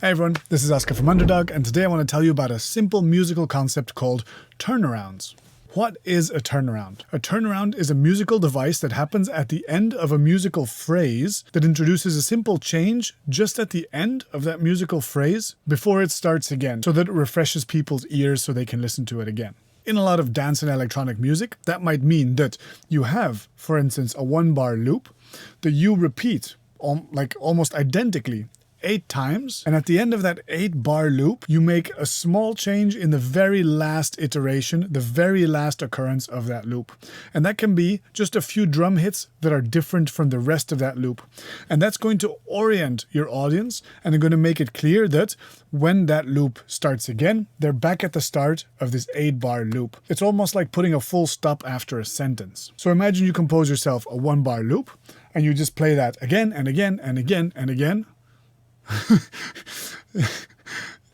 Hey everyone, this is Oscar from Underdog, and today I want to tell you about a simple musical concept called turnarounds. What is a turnaround? A turnaround is a musical device that happens at the end of a musical phrase that introduces a simple change just at the end of that musical phrase before it starts again, so that it refreshes people's ears so they can listen to it again. In a lot of dance and electronic music, that might mean that you have, for instance, a 1-bar loop that you repeat almost identically 8 times, and at the end of that 8-bar loop, you make a small change in the very last iteration, the very last occurrence of that loop. And that can be just a few drum hits that are different from the rest of that loop. And that's going to orient your audience and going to make it clear that when that loop starts again, they're back at the start of this 8-bar loop. It's almost like putting a full stop after a sentence. So imagine you compose yourself a 1-bar loop, and you just play that again and again and again and again.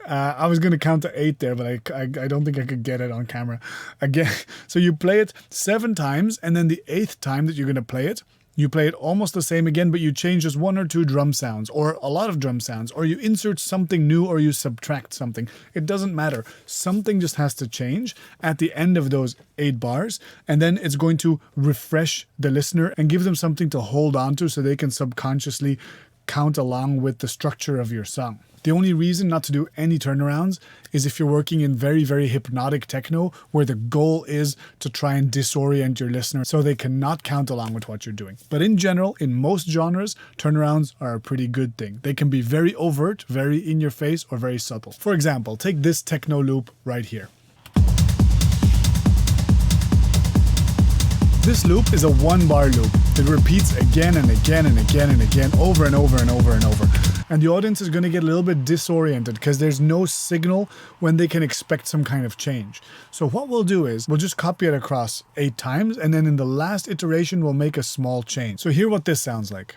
I was going to count to 8 there, but I don't think I could get it on camera. Again, so you play it 7 times, and then the 8th time that you're going to play it, you play it almost the same again, but you change just 1 or 2 drum sounds, or a lot of drum sounds, or you insert something new, or you subtract something. It doesn't matter. Something just has to change at the end of those 8 bars, and then it's going to refresh the listener and give them something to hold on to so they can subconsciously count along with the structure of your song. The only reason not to do any turnarounds is if you're working in very, very hypnotic techno, where the goal is to try and disorient your listener so they cannot count along with what you're doing. But in general, in most genres, turnarounds are a pretty good thing. They can be very overt, very in your face, or very subtle. For example, take this techno loop right here. This loop is a 1-bar loop. It repeats again and again and again and again, over and over and over and over. And the audience is going to get a little bit disoriented because there's no signal when they can expect some kind of change. So what we'll do is we'll just copy it across 8 times, and then in the last iteration we'll make a small change. So hear what this sounds like.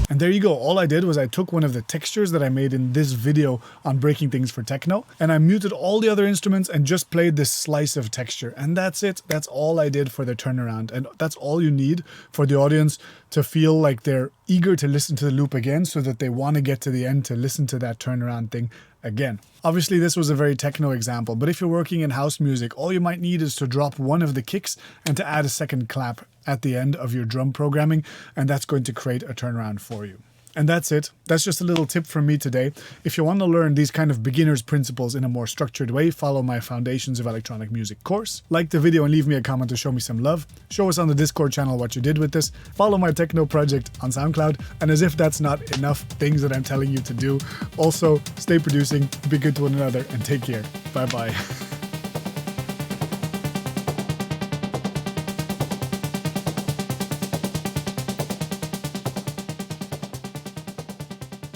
And there you go. All I did was I took one of the textures that I made in this video on breaking things for techno, and I muted all the other instruments and just played this slice of texture. And that's it. That's all I did for the turnaround. And that's all you need for the audience to feel like they're eager to listen to the loop again, so that they want to get to the end to listen to that turnaround thing again. Obviously, this was a very techno example, but if you're working in house music, all you might need is to drop one of the kicks and to add a second clap at the end of your drum programming, and that's going to create a turnaround for you. And that's it. That's just a little tip from me today. If you want to learn these kind of beginner's principles in a more structured way, follow my Foundations of Electronic Music course. Like the video and leave me a comment to show me some love. Show us on the Discord channel what you did with this. Follow my techno project on SoundCloud. And as if that's not enough things that I'm telling you to do, also stay producing, be good to one another, and take care. Bye bye.